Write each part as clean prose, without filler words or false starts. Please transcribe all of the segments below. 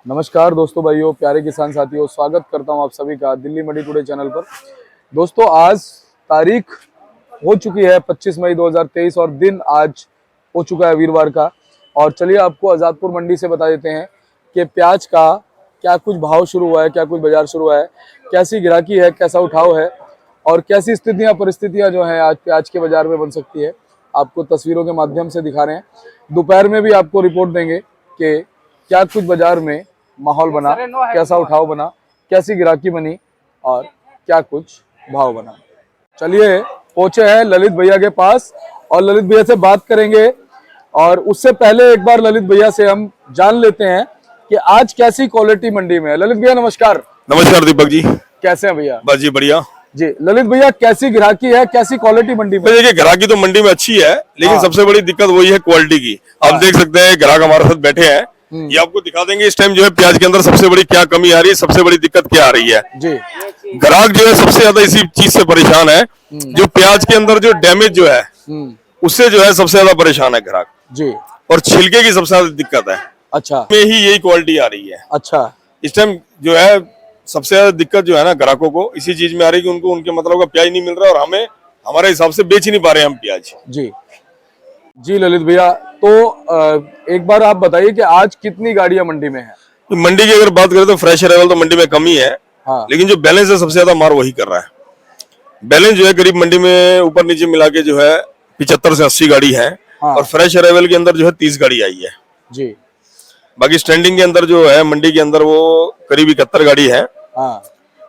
नमस्कार दोस्तों, भाइयों, प्यारे किसान साथियों, स्वागत करता हूं आप सभी का दिल्ली मंडी टुडे चैनल पर। दोस्तों, आज तारीख हो चुकी है 25 मई 2023 और दिन आज हो चुका है वीरवार का। और चलिए आपको आज़ादपुर मंडी से बता देते हैं कि प्याज का क्या कुछ भाव शुरू हुआ है, क्या कुछ बाजार शुरू हुआ है, कैसी गिराकी है, कैसा उठाव है और कैसी स्थितियाँ परिस्थितियाँ जो हैं आज प्याज के बाजार में बन सकती है, आपको तस्वीरों के माध्यम से दिखा रहे हैं। दोपहर में भी आपको रिपोर्ट देंगे कि क्या कुछ बाजार में माहौल बना, कैसा उठाव बना, कैसी गिराकी बनी और क्या कुछ भाव बना। चलिए पहुंचे हैं ललित भैया के पास और ललित भैया से बात करेंगे। और उससे पहले एक बार ललित भैया से हम जान लेते हैं कि आज कैसी क्वालिटी मंडी में है। ललित भैया नमस्कार। नमस्कार दीपक जी, कैसे हैं भैया? बस जी बढ़िया जी। ललित भैया, कैसी गिराकी है, कैसी क्वालिटी मंडी में? देखिए, ग्राहकी तो मंडी में अच्छी है, लेकिन सबसे बड़ी दिक्कत वही है क्वालिटी की। आप देख सकते हैं ग्राहक हमारे साथ बैठे हैं, ये आपको दिखा देंगे इस टाइम जो है प्याज के अंदर सबसे बड़ी क्या कमी आ रही है, सबसे बड़ी दिक्कत क्या आ रही है जी। ग्राहक जो है सबसे ज्यादा इसी चीज से परेशान है, जो प्याज के अंदर जो डैमेज जो है उससे जो है सबसे ज्यादा परेशान है ग्राहक जी। और छिलके की सबसे ज्यादा दिक्कत है। अच्छा, में ही यही क्वालिटी आ रही है। अच्छा, इस टाइम जो है सबसे ज्यादा दिक्कत जो है ना ग्राहकों को इसी चीज में आ रही है कि उनको उनके मतलब का प्याज नहीं मिल रहा और हमें हमारे हिसाब से बेच ही नहीं पा रहे हम प्याज जी। जी ललित भैया, तो एक बार आप बताइए कि आज कितनी गाड़ियां मंडी में है? तो मंडी की अगर बात करें तो फ्रेश अराइवल तो मंडी में कम ही है। हाँ। लेकिन जो बैलेंस है सबसे ज्यादा मार वही कर रहा है। बैलेंस जो है करीब मंडी में ऊपर नीचे मिला के जो है 75 से 80 गाड़ी है। हाँ। और फ्रेश अराइवल के अंदर जो है 30 गाड़ी आई है जी। बाकी स्टैंडिंग के अंदर जो है मंडी के अंदर वो करीब 71 गाड़ी है। हाँ।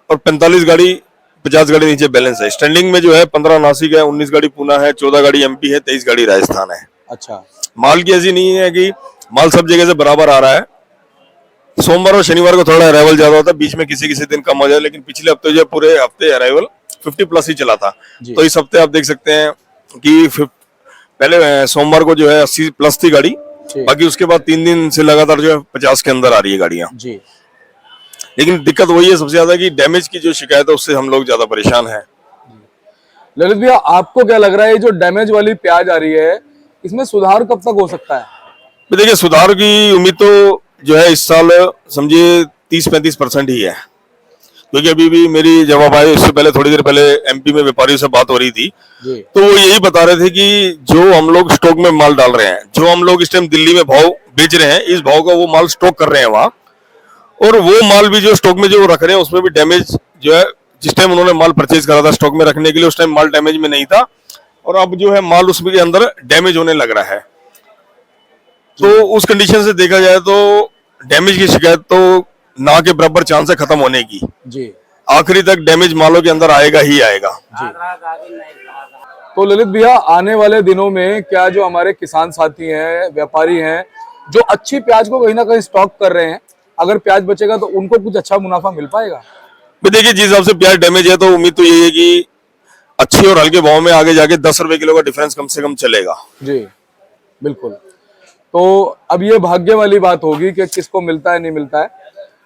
और 45 गाड़ी 50 गाड़ी नीचे बैलेंस है। स्टैंडिंग में जो है 15 नासिक है, 19 गाड़ी पूना है, 14 गाड़ी एमपी है, 23 गाड़ी राजस्थान है। अच्छा, माल की ऐसी नहीं है कि माल सब जगह से बराबर आ रहा है। सोमवार और शनिवार को थोड़ा अराइवल ज्यादा होता है, बीच में किसी किसी दिन कम हो जाए, लेकिन पिछले हफ्ते जो पूरे हफ्ते अराइवल 50 प्लस ही चला था। तो इस हफ्ते आप देख सकते हैं कि पहले सोमवार को जो है 80 प्लस थी गाड़ी, बाकी उसके बाद 3 दिन से लगातार जो है 50 के अंदर आ रही है गाड़ियां जी। लेकिन दिक्कत वही है सबसे ज्यादा कि डैमेज की जो शिकायत है उससे हम लोग ज्यादा परेशान हैं। ललित भैया, आपको क्या लग रहा है जो डैमेज वाली प्याज आ रही है इसमें सुधार कब तक हो सकता है? देखिए, सुधार की उम्मीद तो जो है इस साल समझिए 30-35% ही है, क्योंकि अभी भी मेरी जवाब आए इससे पहले थोड़ी देर पहले एमपी में व्यापारियों से बात हो रही थी तो वो यही बता रहे थे कि जो हम लोग स्टॉक में माल डाल रहे हैं, जो हम लोग इस टाइम दिल्ली में भाव बेच रहे हैं, इस भाव का वो माल स्टॉक कर रहे हैं वहां, और वो माल भी जो स्टॉक में जो रख रहे हैं उसमें भी डैमेज जो है जिस टाइम उन्होंने माल परचेज करा था स्टॉक में रखने के लिए उस टाइम माल डैमेज में नहीं था, और अब जो है माल उसमें के अंदर डैमेज होने लग रहा है। तो उस कंडीशन से देखा जाए तो डैमेज की शिकायत तो ना के बराबर चांस है खत्म होने की जी। आखिरी तक डैमेज मालों के अंदर आएगा ही आएगा जी। तो ललित भैया, आने वाले दिनों में क्या जो हमारे किसान साथी हैं, व्यापारी हैं, जो अच्छी प्याज को कहीं ना कहीं स्टॉक कर रहे हैं, अगर प्याज बचेगा तो उनको कुछ अच्छा मुनाफा मिल पाएगा? देखिए, जिस हिसाब से प्याज डैमेज है तो उम्मीद तो यही है कि अच्छे और हल्के भाव में आगे जाके 10 रुपए किलो का डिफरेंस कम से कम चलेगा जी। बिल्कुल। तो अब ये भाग्य वाली बात होगी कि किसको मिलता है नहीं मिलता है,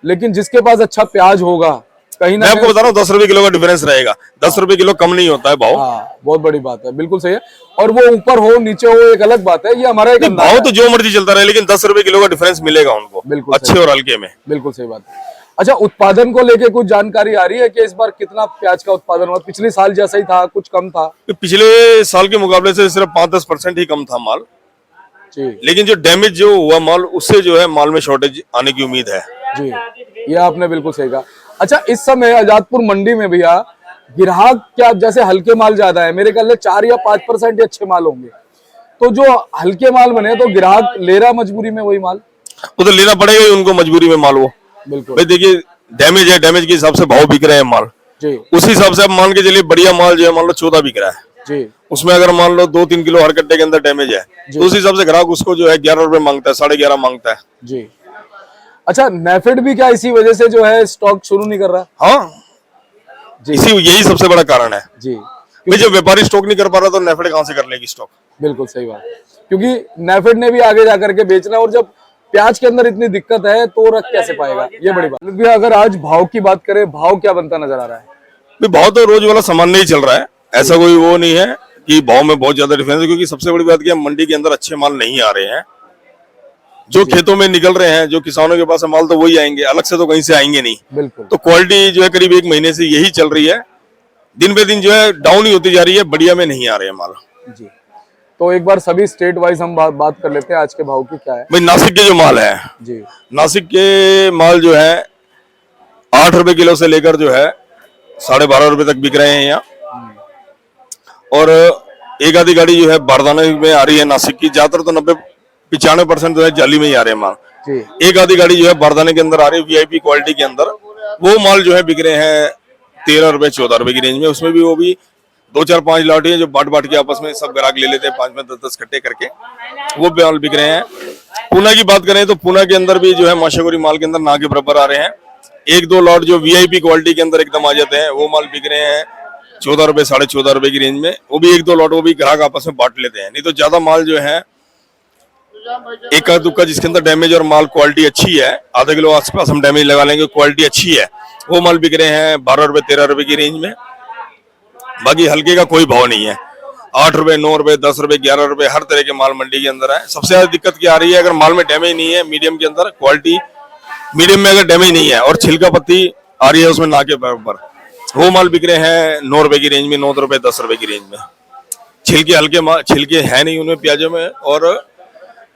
लेकिन जिसके पास अच्छा प्याज होगा कहीं ना, मैं आपको बता रहा हूँ 10 रुपए किलो का डिफरेंस रहेगा। 10 रुपए किलो कम नहीं होता है भाव। हाँ, बहुत बड़ी बात है, बिल्कुल सही है। और वो ऊपर हो नीचे हो एक अलग बात है, ये हमारा एक भाव तो जो मर्जी चलता रहे, लेकिन 10 रुपए किलो का डिफरेंस मिलेगा उनको, बिल्कुल अच्छे और हल्के में। बिल्कुल सही बात है। अच्छा, उत्पादन को लेके कुछ जानकारी आ रही है कि इस बार कितना प्याज का उत्पादन हुआ? पिछले साल जैसा ही था, कुछ कम था? पिछले साल के मुकाबले से सिर्फ 5-10% ही कम था माल जी। लेकिन जो डैमेज जो हुआ माल, उससे जो है माल में शॉर्टेज आने की उम्मीद है जी। ये आपने बिल्कुल सही कहा। अच्छा, इस समय आजादपुर मंडी में भैया ग्राहक क्या, जैसे हल्के माल ज्यादा है, मेरे ख्याल से 4 या 5% ही अच्छे माल होंगे, तो जो हल्के माल बने तो ग्राहक ले रहा मजबूरी में वही माल, वो तो लेना पड़ेगा ही उनको मजबूरी में माल। वो बिल्कुल भाई, देखिए डैमेज है, डैमेज के हिसाब से भाव बिक रहे हैं माल जी। उसी हिसाब से आप मान के चलिए बढ़िया माल जो है मान लो 14 बिक रहा है जी, उसमें अगर मान लो 2-3 किलो हर कट्टे के अंदर डैमेज है तो उस हिसाब से ग्राहक उसको जो है 11 रुपए मांगता है, 11.5 मांगता है जी। अच्छा, नेफेड भी क्या इसी वजह से जो है स्टॉक शुरू नहीं कर रहा? हाँ जी, यही सबसे बड़ा कारण है जी। भाई, जब व्यापारी स्टॉक नहीं कर पा रहा तो नेफेड कहां से कर लेगी स्टॉक? बिल्कुल सही बात, क्योंकि नेफेड ने भी आगे जाकर के बेचना, और जब प्याज के अंदर इतनी दिक्कत है तो रख कैसे पाएगा, ये बड़ी बात है। अगर आज भाव की बात करें, भाव क्या बनता नजर आ रहा है? भाव तो रोज वाला सामान्य ही चल रहा है, ऐसा कोई वो नहीं है कि भाव में बहुत ज्यादा डिफरेंस है, क्योंकि सबसे बड़ी बात कि मंडी के अंदर अच्छे माल नहीं आ रहे हैं। जो खेतों में निकल रहे हैं, जो किसानों के पास है माल, तो वही आएंगे, अलग से तो कहीं से आएंगे नहीं। बिल्कुल। तो क्वालिटी जो है करीब 1 महीने से यही चल रही है, दिन पे दिन जो है डाउन ही होती जा रही है, बढ़िया में नहीं आ रहे हैं माल जी। तो एक बार सभी स्टेट वाइज हम बात कर लेते हैं आज के भाव की क्या है। भाई। नासिक के जो माल है जी, नासिक के माल जो है 8 रुपए किलो से लेकर जो है 12.5 रुपए तक बिक रहे हैं यहाँ। और एक आधी गाड़ी जो है बारदाने में आ रही है नासिक की, ज्यादातर तो 90-95% जो है जाली में ही आ रहे हैं माल जी। एक आधी गाड़ी जो है बारदाने के अंदर आ रही है, वीआईपी क्वालिटी के अंदर, वो माल जो है बिक रहे हैं 13 रुपए 14 रुपए की रेंज में। उसमें भी वो भी 2-4-5 लॉट है जो बांट के आपस में सब ग्राहक ले लेते हैं, 5 में 10 कट्टे करके, वो माल बिक रहे हैं। पूना की बात करें तो पूना के अंदर भी जो है माशागोरी माल के अंदर ना के बराबर आ रहे हैं। 1-2 लॉट जो वीआईपी क्वालिटी के अंदर एकदम आ जाते हैं, वो माल बिक रहे हैं 14 रुपए 14.5 रुपए की रेंज में। वो भी 1-2 लॉट वो भी ग्राहक आपस में बांट लेते हैं, नहीं तो ज्यादा माल जो है एक का दुक्का जिसके अंदर डैमेज और माल क्वालिटी अच्छी है, आधा किलो आसपास हम डैमेज लगा लेंगे, क्वालिटी अच्छी है, वो माल बिक रहे हैं 12 रुपए 13 रुपए की रेंज में। बाकी हल्के का कोई भाव नहीं है, 8 रुपए 9 रुपए 10 रुपए 11 रुपए हर तरह के माल मंडी के अंदर है। सबसे ज्यादा दिक्कत क्या आ रही है, अगर माल में डैमेज नहीं है, मीडियम के अंदर क्वालिटी मीडियम में अगर डैमेज नहीं है और छिलका पत्ती आ रही है उसमें ना के बराबर, वो माल बिक रहे हैं 9 रुपए की रेंज में, 9 रुपए 10 रुपए की रेंज में। छिलके हल्के छिलके है नहीं उनमें प्याजों में, और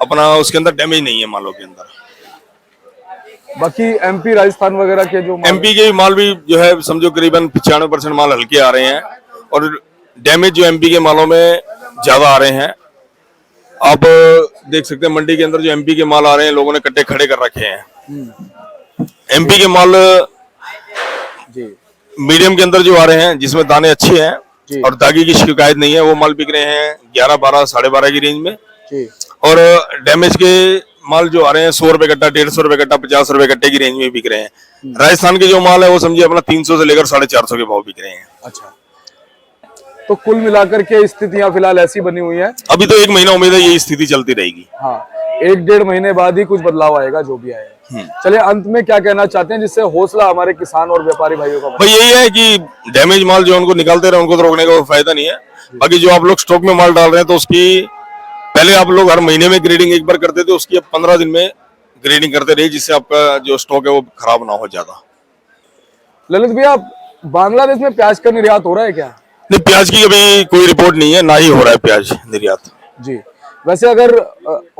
अपना उसके अंदर डैमेज नहीं है मालों के अंदर। बाकी एमपी राजस्थान वगैरह के जो एमपी के माल भी जो है समझो करीबन 95% माल हल्के आ रहे हैं, और डैमेज जो एमपी के मालों में ज्यादा आ रहे हैं। आप देख सकते हैं मंडी के अंदर जो एमपी के माल आ रहे हैं, लोगों ने कट्टे खड़े कर रखे हैं। एमपी के माल जी मीडियम के अंदर जो आ रहे हैं, जिसमें दाने अच्छे हैं और दागी की शिकायत नहीं है, वो माल बिक रहे हैं 11-12 12.5 की रेंज में। जी। और डैमेज के माल जो आ रहे हैं 100 रुपए कट्टा 150 रुपए कट्टा 50 रुपए कट्टे की रेंज में बिक रहे हैं। राजस्थान के जो माल है वो समझिए अपना 300 से लेकर 450 के भाव बिक रहे हैं। अच्छा, तो कुल मिलाकर के स्थितियां फिलहाल ऐसी बनी हुई है। अभी तो 1 महीना उम्मीद है यही स्थिति चलती रहेगी। हाँ, 1-1.5 महीने बाद ही कुछ बदलाव आएगा, जो भी आएगा। चलिए, अंत में क्या कहना चाहते हैं जिससे हौसला हमारे किसान और व्यापारी भाइयों का भाई यही है कि डैमेज माल जो उनको निकालते रहे, उनको तो रोकने का कोई फायदा नहीं है। बाकी जो आप लोग स्टॉक में माल डाल रहे हैं, तो उसकी पहले आप लोग हर महीने में ग्रेडिंग एक बार करते थे, उसकी अब 15 दिन में ग्रेडिंग करते रहिए, जिससे आपका जो स्टॉक है वो खराब ना हो ज्यादा। ललित भैया, बांग्लादेश में प्याज का निर्यात हो रहा है क्या? नहीं, प्याज की अभी कोई रिपोर्ट नहीं है, ना ही हो रहा है प्याज निर्यात। जी, वैसे अगर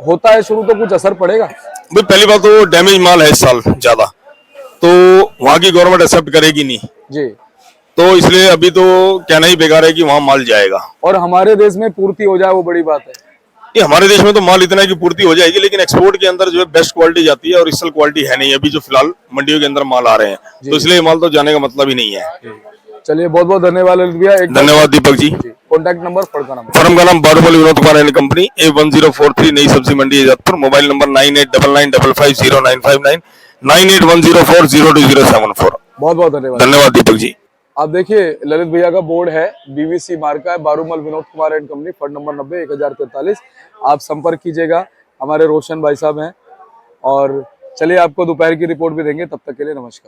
होता है शुरू तो कुछ असर पड़ेगा? भाई पहली बात तो डैमेज माल है इस साल ज्यादा, तो वहां की गवर्नमेंट एक्सेप्ट करेगी नहीं जी, तो इसलिए अभी तो कहना ही बेकार है कि वहां माल जाएगा। और हमारे देश में पूर्ति हो जाए वो बड़ी बात है। ये हमारे देश में तो माल इतना है कि पूर्ति हो जाएगी, लेकिन एक्सपोर्ट के अंदर जो है बेस्ट क्वालिटी जाती है और इस साल क्वालिटी है नहीं अभी जो फिलहाल मंडियों के अंदर माल आ रहे हैं, तो इसलिए माल तो जाने का मतलब ही नहीं है। चलिए, बहुत बहुत धन्यवाद ललित भैया। धन्यवाद Deepak ji. Contact number, firm का नाम Baroomal Vinod Kumar and company, A1043 नई सब्जी मंडी जयपुर। Mobile number 9899550959 9810402074। बहुत बहुत धन्यवाद। धन्यवाद दीपक जी। आप देखिए, ललित भैया का बोर्ड है, बीवीसी मार्क का है, Baroomal Vinod Kumar and company, firm number 90 1043। आप संपर्क कीजिएगा, हमारे रोशन भाई साहब हैं। और चलिए, आपको दोपहर की रिपोर्ट भी देंगे, तब तक के लिए नमस्कार।